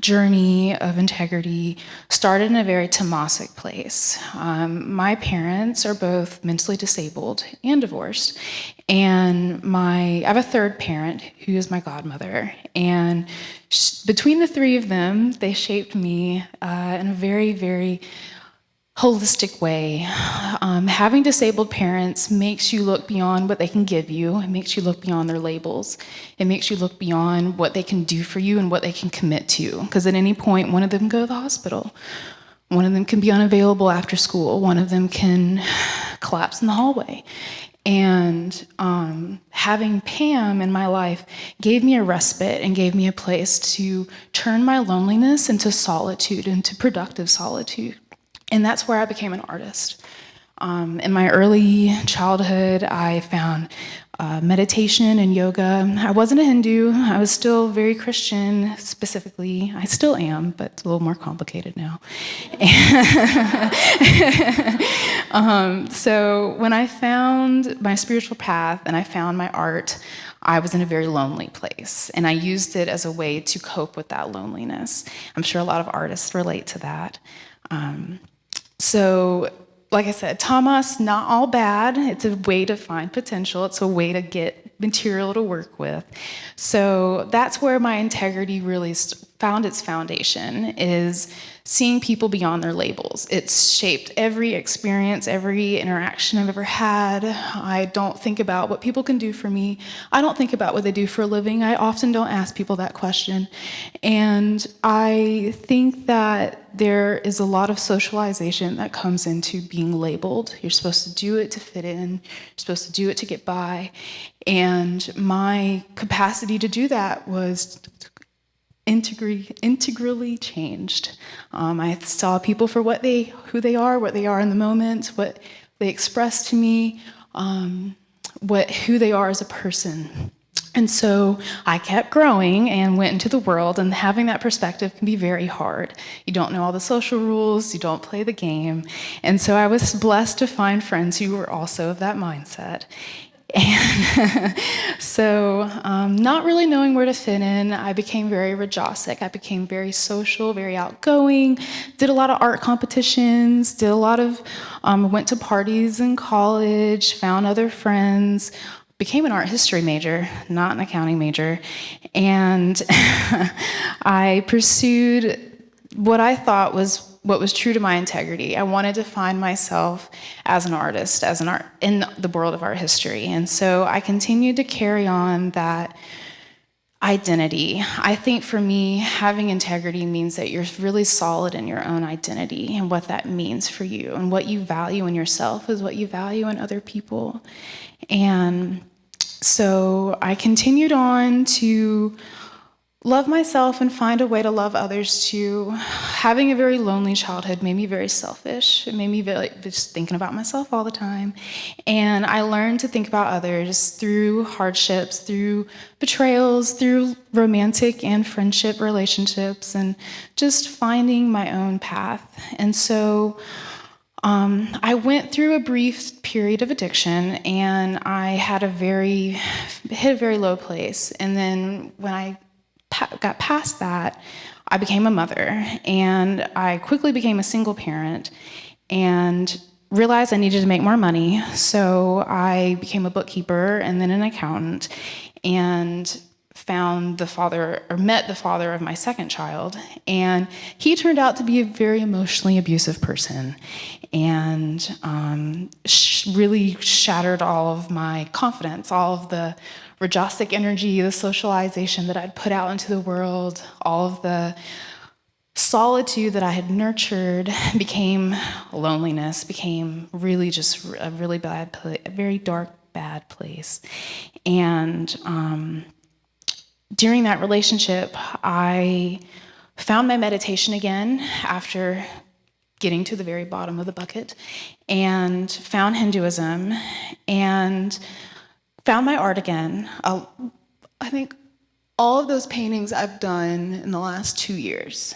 journey of integrity started in a very tamasic place. My parents are both mentally disabled and divorced, and I have a third parent who is my godmother, and between the 3 of them, they shaped me in a very, very holistic way. Having disabled parents makes you look beyond what they can give you. It makes you look beyond their labels. It makes you look beyond what they can do for you and what they can commit to. Because at any point, one of them can go to the hospital. One of them can be unavailable after school. One of them can collapse in the hallway. And having Pam in my life gave me a respite and gave me a place to turn my loneliness into solitude, into productive solitude. And that's where I became an artist. In my early childhood, I found meditation and yoga. I wasn't a Hindu. I was still very Christian, specifically. I still am, but it's a little more complicated now. So when I found my spiritual path and I found my art, I was in a very lonely place, and I used it as a way to cope with that loneliness. I'm sure a lot of artists relate to that. So, like I said, Tamas, not all bad. It's a way to find potential. It's a way to get material to work with. So that's where my integrity really found its foundation, is seeing people beyond their labels. It's shaped every experience, every interaction I've ever had. I don't think about what people can do for me. I don't think about what they do for a living. I often don't ask people that question. And I think that there is a lot of socialization that comes into being labeled. You're supposed to do it to fit in. You're supposed to do it to get by. And my capacity to do that was integrally changed. I saw people for who they are in the moment, what they express to me, who they are as a person. And so I kept growing and went into the world, and having that perspective can be very hard. You don't know all the social rules, you don't play the game. And so I was blessed to find friends who were also of that mindset. And so, not really knowing where to fit in, I became very Rajasic. I became very social, very outgoing, did a lot of art competitions, went to parties in college, found other friends, became an art history major, not an accounting major, and I pursued what I thought was what was true to my integrity. I wanted to find myself as an artist, in the world of art history. And so I continued to carry on that identity. I think for me, having integrity means that you're really solid in your own identity and what that means for you. And what you value in yourself is what you value in other people. And so I continued on to love myself and find a way to love others too. Having a very lonely childhood made me very selfish. It made me just thinking about myself all the time. And I learned to think about others through hardships, through betrayals, through romantic and friendship relationships, and just finding my own path. And so I went through a brief period of addiction, and I hit a very low place. And then when I got past that, I became a mother, and I quickly became a single parent and realized I needed to make more money. So I became a bookkeeper and then an accountant, and met the father of my second child. And he turned out to be a very emotionally abusive person, and really shattered all of my confidence, all of the Rajasic energy, the socialization that I'd put out into the world, all of the solitude that I had nurtured became loneliness, became really just a really bad place, a very dark, bad place. And during that relationship, I found my meditation again after getting to the very bottom of the bucket, and found Hinduism, and found my art again. I think all of those paintings I've done in the last 2 years.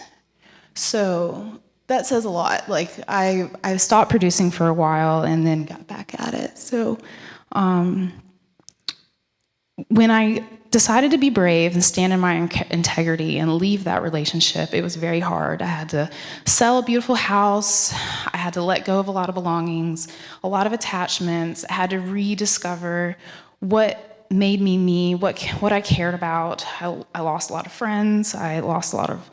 So that says a lot. Like I stopped producing for a while and then got back at it. So when I decided to be brave and stand in my integrity and leave that relationship, it was very hard. I had to sell a beautiful house. I had to let go of a lot of belongings, a lot of attachments. I had to rediscover what made me me, what I cared about. I lost a lot of friends. I lost a lot of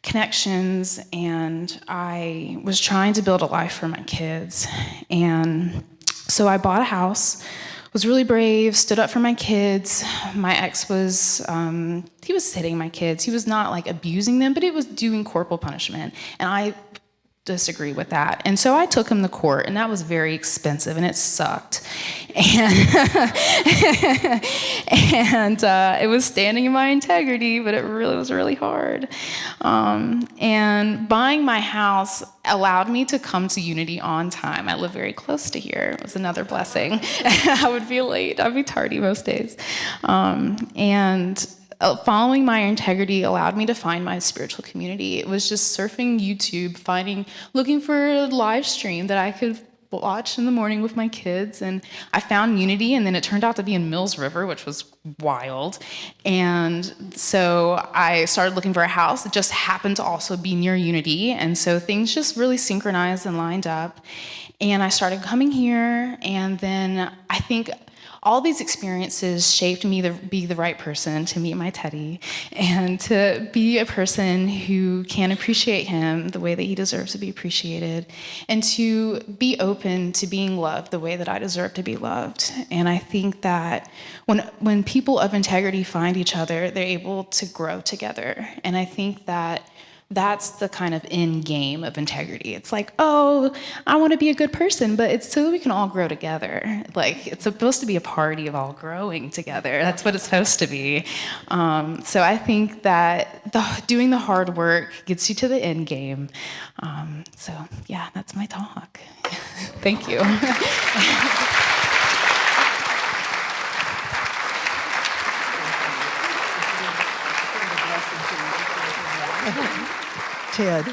connections, and I was trying to build a life for my kids. And so I bought a house, was really brave, stood up for my kids. My ex was, he was hitting my kids. He was not like abusing them, but it was doing corporal punishment. And I disagree with that. And so I took him to court, and that was very expensive, and it sucked. And, it was standing in my integrity, but it really was really hard. And buying my house allowed me to come to Unity on time. I live very close to here. It was another blessing. I would be late. I'd be tardy most days. Following my integrity allowed me to find my spiritual community. It was just surfing YouTube, looking for a live stream that I could watch in the morning with my kids, and I found Unity, and then it turned out to be in Mills River, which was wild. And so I started looking for a house. It just happened to also be near Unity, and so things just really synchronized and lined up. And I started coming here, and then I think all these experiences shaped me to be the right person, to meet my Teddy, and to be a person who can appreciate him the way that he deserves to be appreciated, and to be open to being loved the way that I deserve to be loved. And I think that when people of integrity find each other, they're able to grow together. And I think that that's the kind of end game of integrity. It's like, oh, I want to be a good person, but it's so that we can all grow together. Like, it's supposed to be a party of all growing together. That's what it's supposed to be. So I think that doing the hard work gets you to the end game. So yeah, that's my talk. Thank you. Ted.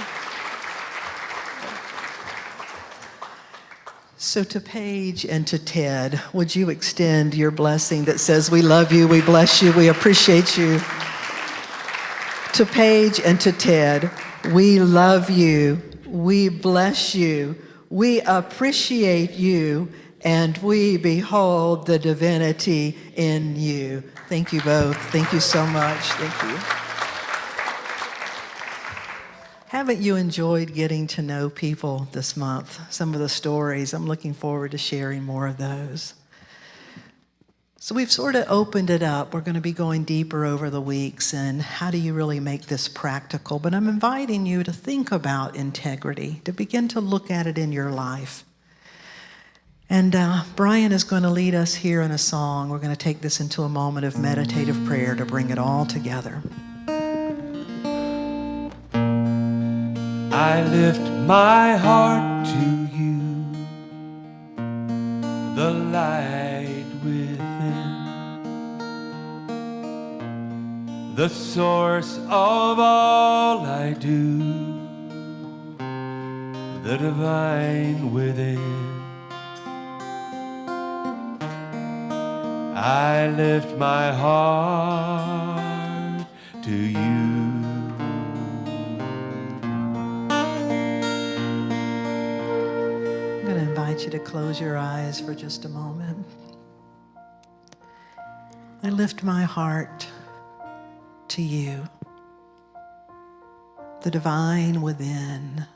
So to Paige and to Ted, would you extend your blessing that says, we love you, we bless you, we appreciate you. To Paige and to Ted, we love you, we bless you, we appreciate you, and we behold the divinity in you. Thank you both. Thank you so much. Thank you. Haven't you enjoyed getting to know people this month? Some of the stories, I'm looking forward to sharing more of those. So we've sort of opened it up. We're going to be going deeper over the weeks, and how do you really make this practical? But I'm inviting you to think about integrity, to begin to look at it in your life. And Brian is going to lead us here in a song. We're going to take this into a moment of meditative prayer to bring it all together. I lift my heart to you, the light within, the source of all I do, the divine within. I lift my heart to you. I'm going to invite you to close your eyes for just a moment. I lift my heart to you, the divine within,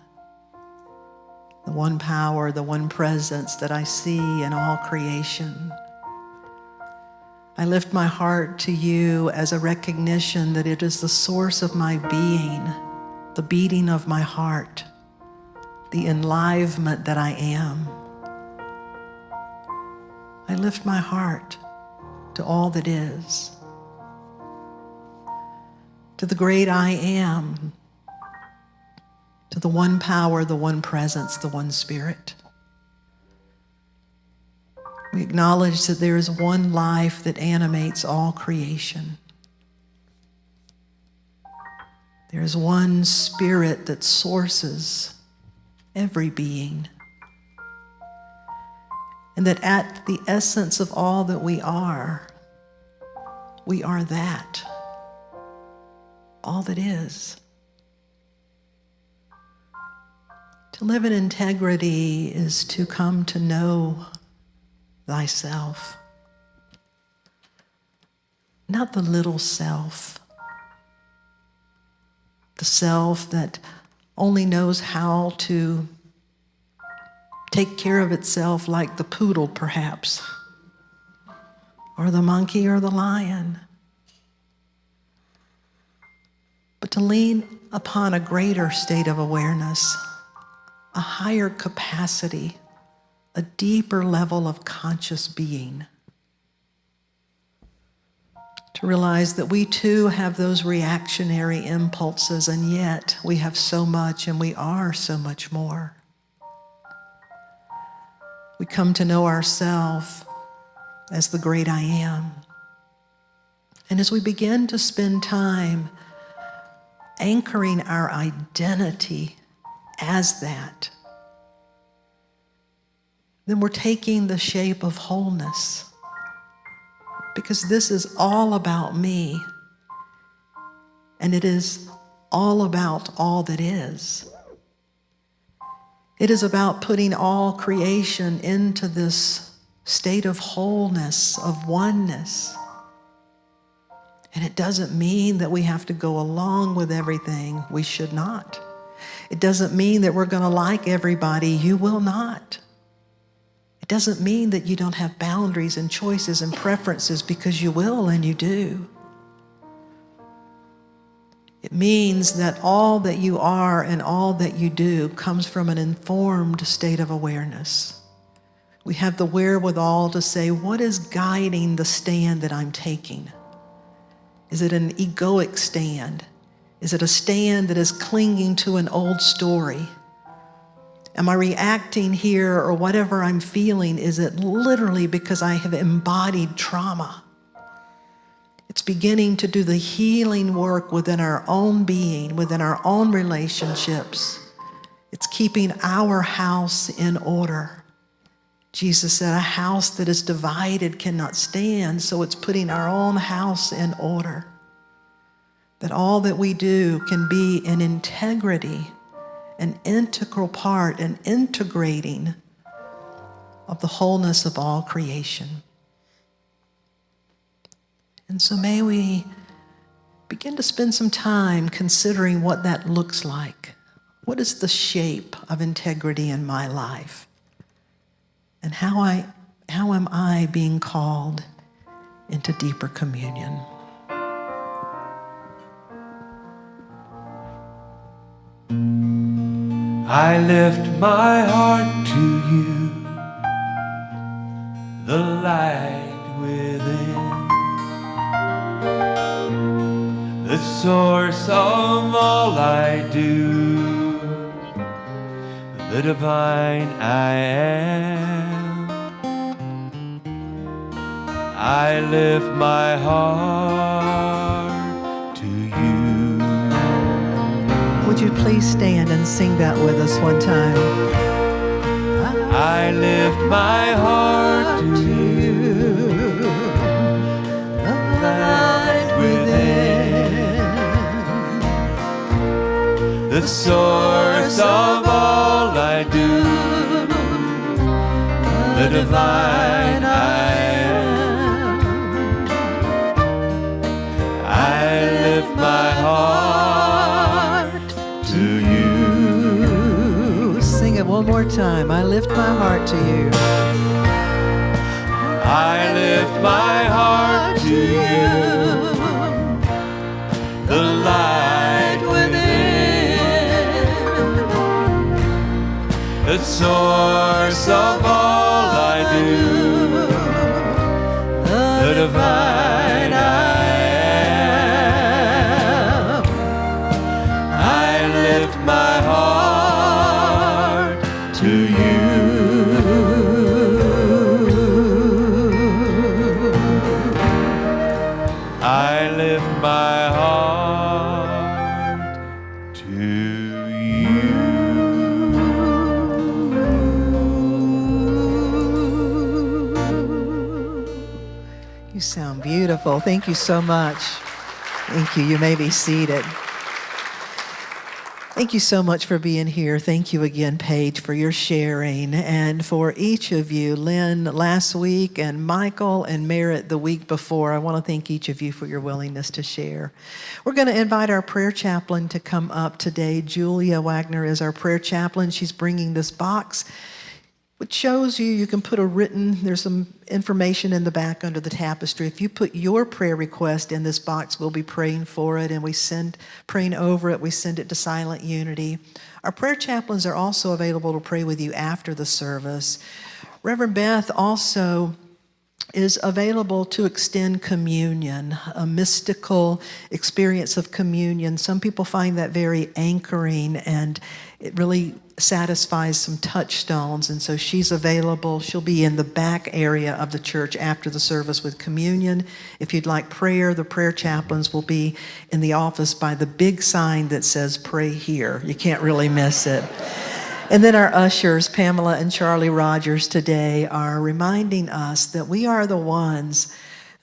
the one power, the one presence that I see in all creation. I lift my heart to you as a recognition that it is the source of my being, the beating of my heart, the enlivenment that I am. I lift my heart to all that is, to the great I am, to the one power, the one presence, the one spirit. We acknowledge that there is one life that animates all creation. There is one spirit that sources every being. And that at the essence of all that we are that, all that is. To live in integrity is to come to know thyself, not the little self, the self that only knows how to take care of itself like the poodle, perhaps, or the monkey or the lion, but to lean upon a greater state of awareness, a higher capacity, a deeper level of conscious being. To realize that we too have those reactionary impulses, and yet we have so much and we are so much more. We come to know ourselves as the great I am. And as we begin to spend time anchoring our identity as that, then we're taking the shape of wholeness. Because this is all about me, and it is all about all that is. It is about putting all creation into this state of wholeness, of oneness. And it doesn't mean that we have to go along with everything. We should not. It doesn't mean that we're going to like everybody. You will not. It doesn't mean that you don't have boundaries and choices and preferences, because you will and you do. It means that all that you are and all that you do comes from an informed state of awareness. We have the wherewithal to say, what is guiding the stand that I'm taking? Is it an egoic stand? Is it a stand that is clinging to an old story? Am I reacting here, or whatever I'm feeling, is it literally because I have embodied trauma? It's beginning to do the healing work within our own being, within our own relationships. It's keeping our house in order. Jesus said, a house that is divided cannot stand, so it's putting our own house in order. That all that we do can be in integrity, an integral part, an integrating of the wholeness of all creation. And so may we begin to spend some time considering what that looks like. What is the shape of integrity in my life? And how am I being called into deeper communion? I lift my heart to you, the light within, the source of all I do, the divine I am. I lift my heart to you. Would you please stand and sing that with us one time? I lift my heart to you, the light within, the source of all I do, the divine I am. I lift my heart to you. Sing it one more time. I lift my heart to you. I lift my heart to you, the light within, the source of all I do, the divine I am. I lift my heart to you. I lift my heart to you. You sound beautiful. Thank you so much. Thank you. You may be seated. Thank you so much for being here. Thank you again, Paige, for your sharing. And for each of you, Lynn last week and Michael and Merritt the week before, I want to thank each of you for your willingness to share. We're going to invite our prayer chaplain to come up today. Julia Wagner is our prayer chaplain. She's bringing this box. which shows you can put there's some information in the back under the tapestry. If you put your prayer request in this box, we'll be praying for it, and praying over it. We send it to Silent Unity. Our prayer chaplains are also available to pray with you after the service. Reverend Beth also is available to extend communion, a mystical experience of communion. Some people find that very anchoring, and it really satisfies some touchstones, and so she's available. She'll be in the back area of the church after the service with communion. If you'd like prayer, the prayer chaplains will be in the office by the big sign that says "Pray Here." You can't really miss it. And then our ushers, Pamela and Charlie Rogers, today are reminding us that we are the ones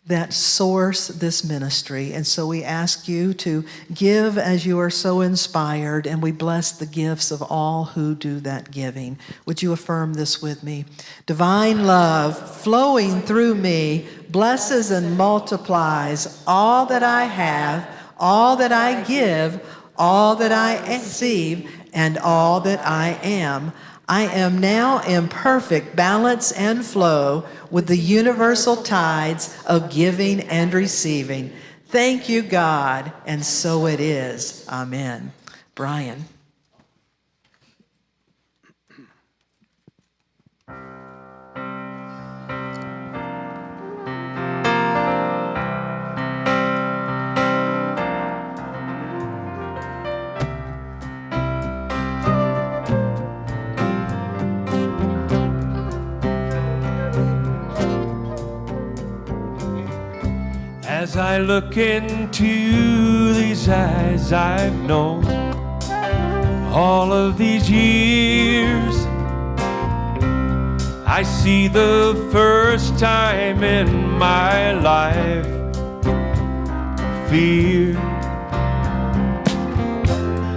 that source this ministry. And so we ask you to give as you are so inspired, and we bless the gifts of all who do that giving. Would you affirm this with me? Divine love flowing through me blesses and multiplies all that I have, all that I give, all that I receive, and all that I am. I am now in perfect balance and flow with the universal tides of giving and receiving. Thank you, God, and so it is. Amen. Brian. As I look into these eyes I've known all of these years, I see the first time in my life fear.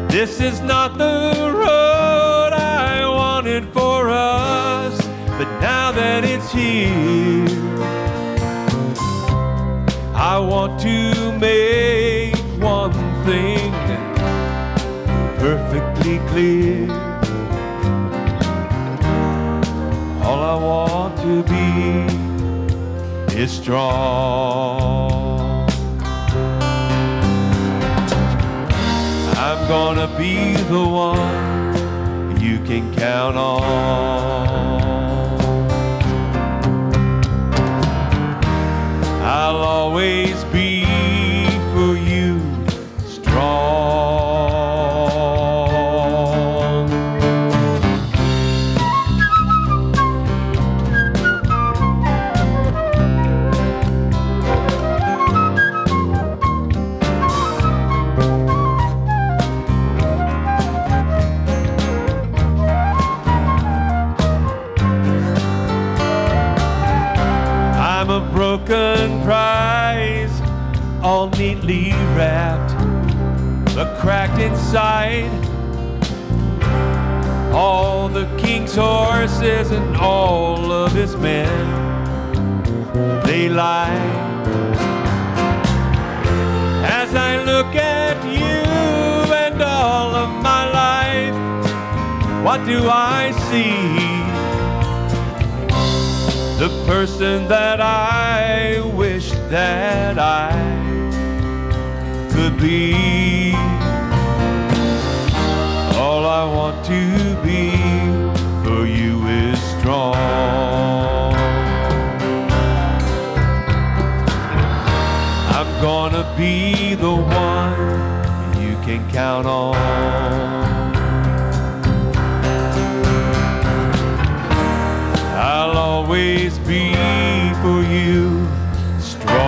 This is not the road I wanted for us, but now that it's here, I want to make one thing perfectly clear. All I want to be is strong. I'm gonna be the one you can count on. I'll always be for you strong. I'm a broken prize, all neatly wrapped, but cracked inside. All the king's horses and all of his men, they lie. As I look at you and all of my life, what do I see? The person that I wish that I could be. All I want to be for you is strong. I'm gonna be the one you can count on. I'll always be for you strong.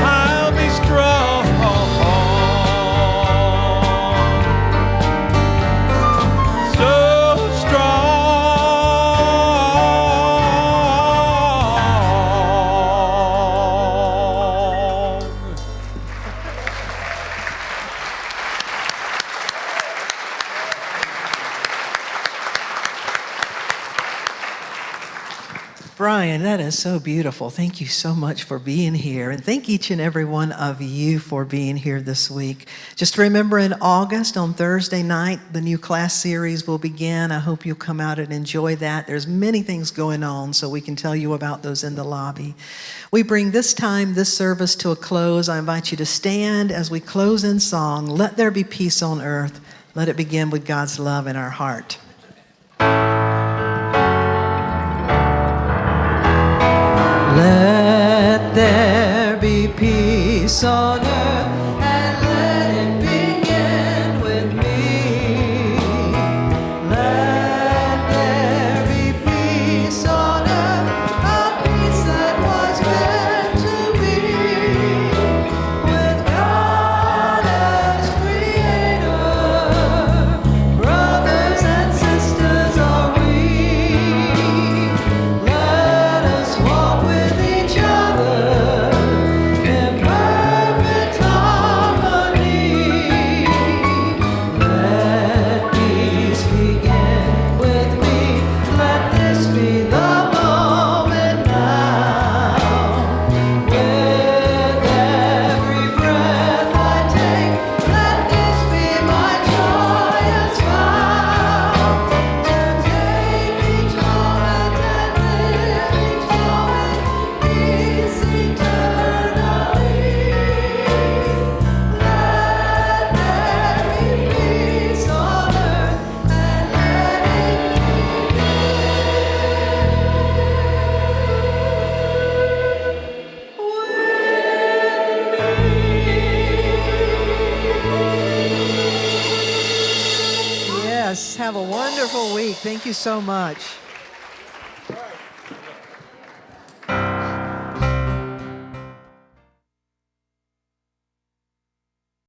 I'll be strong, so strong. Brian, that is so beautiful. Thank you so much for being here. And thank each and every one of you for being here this week. Just remember, in August, on Thursday night, the new class series will begin. I hope you'll come out and enjoy that. There's many things going on, so we can tell you about those in the lobby. We bring this service to a close. I invite you to stand as we close in song, Let There Be Peace on Earth. Let it begin with God's love in our heart. Let there be peace on earth, and let it begin with me. Let there be peace on earth, a peace that was meant to be. With God as creator, brothers and sisters are we. Let us walk with each other in perfect harmony. Let peace begin with me. Let this be the moment now. With every breath I take, let this be my joyous vow. To take each moment and live each moment, peace eternally. Let there be peace on earth, and let it Yes, have a wonderful week. Thank you so much.